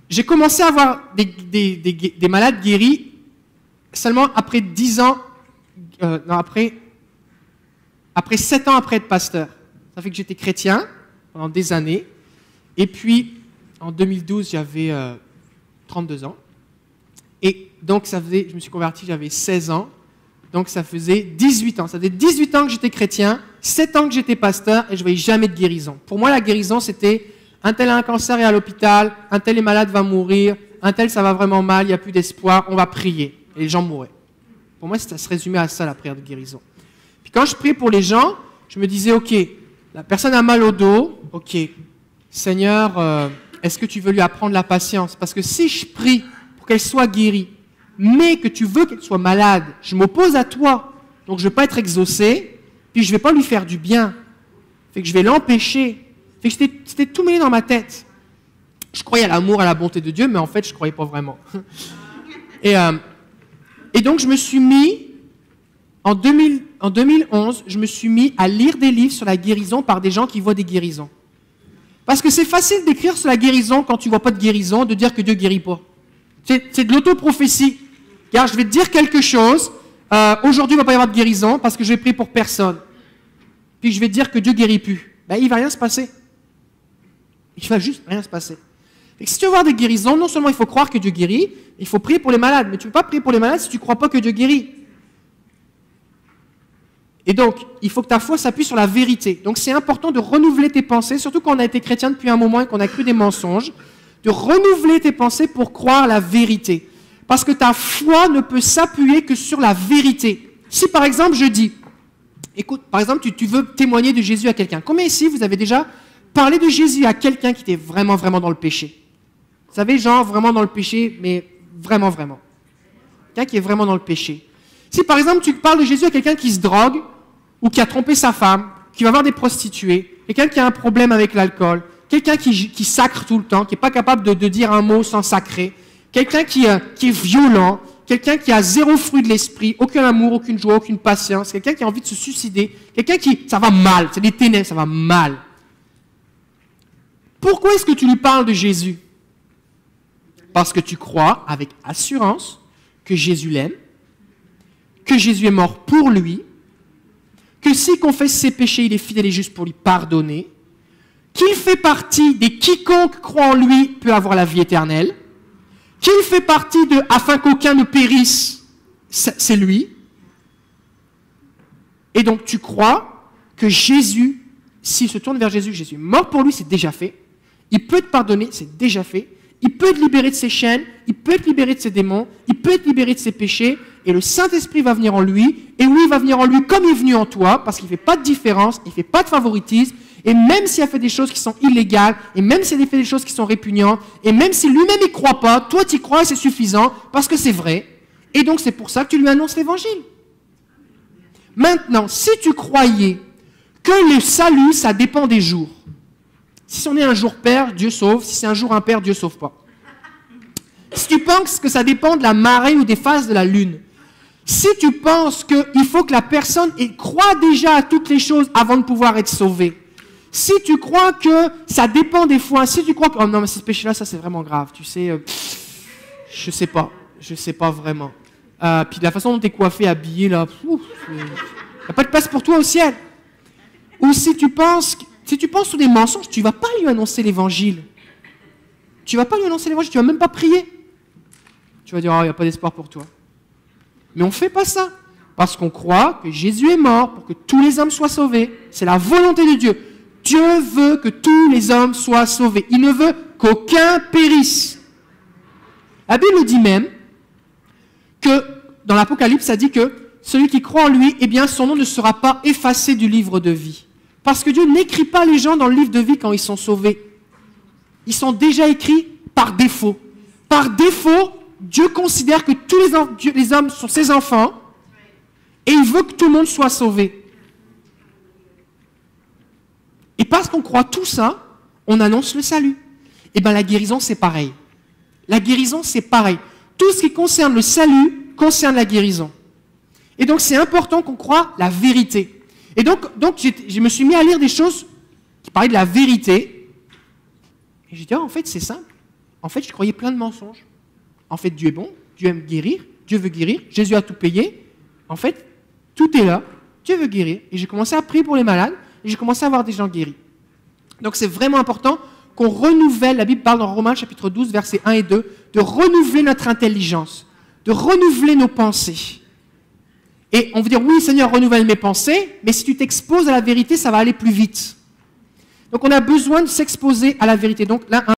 j'ai commencé à avoir des malades guéris seulement après 10 ans, après 7 ans après être pasteur. Ça fait que j'étais chrétien pendant des années. Et puis, en 2012, j'avais 32 ans. Et donc, je me suis converti, j'avais 16 ans. Donc, ça faisait 18 ans. Ça faisait 18 ans que j'étais chrétien, 7 ans que j'étais pasteur, et je ne voyais jamais de guérison. Pour moi, la guérison, c'était un tel a un cancer et à l'hôpital, un tel est malade, va mourir, un tel, ça va vraiment mal, il n'y a plus d'espoir, on va prier. Et les gens mouraient. Pour moi, ça se résumait à ça, la prière de guérison. Puis quand je priais pour les gens, je me disais, ok, la personne a mal au dos, ok, Seigneur, est-ce que tu veux lui apprendre la patience? Parce que si je prie pour qu'elle soit guérie, mais que tu veux qu'elle soit malade, je m'oppose à toi, donc je ne vais pas être exaucé, puis je ne vais pas lui faire du bien, fait que je vais l'empêcher. Fait que c'était tout mêlé dans ma tête. Je croyais à l'amour, à la bonté de Dieu, mais en fait, je ne croyais pas vraiment. Et donc, je me suis mis, en 2011, je me suis mis à lire des livres sur la guérison par des gens qui voient des guérisons. Parce que c'est facile d'écrire sur la guérison quand tu ne vois pas de guérison, de dire que Dieu ne guérit pas. C'est de l'autoprophétie. Car je vais te dire quelque chose, aujourd'hui il ne va pas y avoir de guérison parce que je vais prier pour personne. Puis je vais te dire que Dieu ne guérit plus. Ben, il ne va rien se passer. Il ne va juste rien se passer. Et si tu veux voir des guérisons, non seulement il faut croire que Dieu guérit, il faut prier pour les malades. Mais tu ne peux pas prier pour les malades si tu ne crois pas que Dieu guérit. Et donc, il faut que ta foi s'appuie sur la vérité. Donc c'est important de renouveler tes pensées, surtout quand on a été chrétien depuis un moment et qu'on a cru des mensonges, de renouveler tes pensées pour croire la vérité. Parce que ta foi ne peut s'appuyer que sur la vérité. Si par exemple je dis, écoute, par exemple tu veux témoigner de Jésus à quelqu'un. Combien ici vous avez déjà parlé de Jésus à quelqu'un qui était vraiment, vraiment dans le péché? Vous savez, genre vraiment dans le péché, mais vraiment, vraiment. Quelqu'un qui est vraiment dans le péché. Si par exemple tu parles de Jésus à quelqu'un qui se drogue, ou qui a trompé sa femme, qui va voir des prostituées, quelqu'un qui a un problème avec l'alcool, quelqu'un qui sacre tout le temps, qui n'est pas capable de dire un mot sans sacrer, quelqu'un qui est violent, quelqu'un qui a zéro fruit de l'esprit, aucun amour, aucune joie, aucune patience, quelqu'un qui a envie de se suicider, quelqu'un ça va mal, c'est des ténèbres, ça va mal. Pourquoi est-ce que tu lui parles de Jésus? Parce que tu crois avec assurance que Jésus l'aime, que Jésus est mort pour lui, que s'il confesse ses péchés, il est fidèle et juste pour lui pardonner, qu'il fait partie des quiconque croit en lui peut avoir la vie éternelle, qu'il fait partie de afin qu'aucun ne périsse, c'est lui. Et donc tu crois que Jésus, s'il se tourne vers Jésus, Jésus est mort pour lui, c'est déjà fait. Il peut te pardonner, c'est déjà fait. Il peut te libérer de ses chaînes, il peut te libérer de ses démons, il peut te libérer de ses péchés, et le Saint-Esprit va venir en lui, et oui, il va venir en lui comme il est venu en toi, parce qu'il ne fait pas de différence, il ne fait pas de favoritisme, et même s'il a fait des choses qui sont illégales, et même s'il a fait des choses qui sont répugnantes, et même si lui-même il ne croit pas, toi tu y crois et c'est suffisant, parce que c'est vrai, et donc c'est pour ça que tu lui annonces l'Évangile. Maintenant, si tu croyais que le salut, ça dépend des jours, si on est un jour pair, Dieu sauve, si c'est un jour impair, Dieu ne sauve pas. Si tu penses que ça dépend de la marée ou des phases de la lune, si tu penses qu'il faut que la personne croit déjà à toutes les choses avant de pouvoir être sauvée, si tu crois que ça dépend des fois, si tu crois que, oh non, mais ce péché-là, ça c'est vraiment grave, tu sais, je sais pas vraiment. Puis la façon dont tu es coiffé, habillé, là, il n'y a pas de place pour toi au ciel. Ou si tu penses sous des mensonges, tu ne vas pas lui annoncer l'évangile. Tu ne vas pas lui annoncer l'évangile, tu ne vas même pas prier. Tu vas dire, oh, il n'y a pas d'espoir pour toi. Mais on ne fait pas ça. Parce qu'on croit que Jésus est mort pour que tous les hommes soient sauvés. C'est la volonté de Dieu. Dieu veut que tous les hommes soient sauvés. Il ne veut qu'aucun périsse. La Bible dit même que, dans l'Apocalypse, ça dit que celui qui croit en lui, eh bien, son nom ne sera pas effacé du livre de vie. Parce que Dieu n'écrit pas les gens dans le livre de vie quand ils sont sauvés. Ils sont déjà écrits par défaut. Par défaut, Dieu considère que tous les hommes sont ses enfants et il veut que tout le monde soit sauvé. Et parce qu'on croit tout ça, on annonce le salut. Et bien la guérison, c'est pareil. La guérison, c'est pareil. Tout ce qui concerne le salut concerne la guérison. Et donc c'est important qu'on croie la vérité. Et donc je me suis mis à lire des choses qui parlaient de la vérité. Et j'ai dit, oh, en fait, c'est simple. en fait, je croyais plein de mensonges. En fait, Dieu est bon, Dieu aime guérir, Dieu veut guérir, Jésus a tout payé. En fait, tout est là, Dieu veut guérir. Et j'ai commencé à prier pour les malades, et j'ai commencé à voir des gens guéris. Donc c'est vraiment important qu'on renouvelle, la Bible parle dans Romains chapitre 12, versets 1 et 2, de renouveler notre intelligence, de renouveler nos pensées. Et on veut dire, oui Seigneur, renouvelle mes pensées, mais si tu t'exposes à la vérité, ça va aller plus vite. Donc on a besoin de s'exposer à la vérité. Donc là,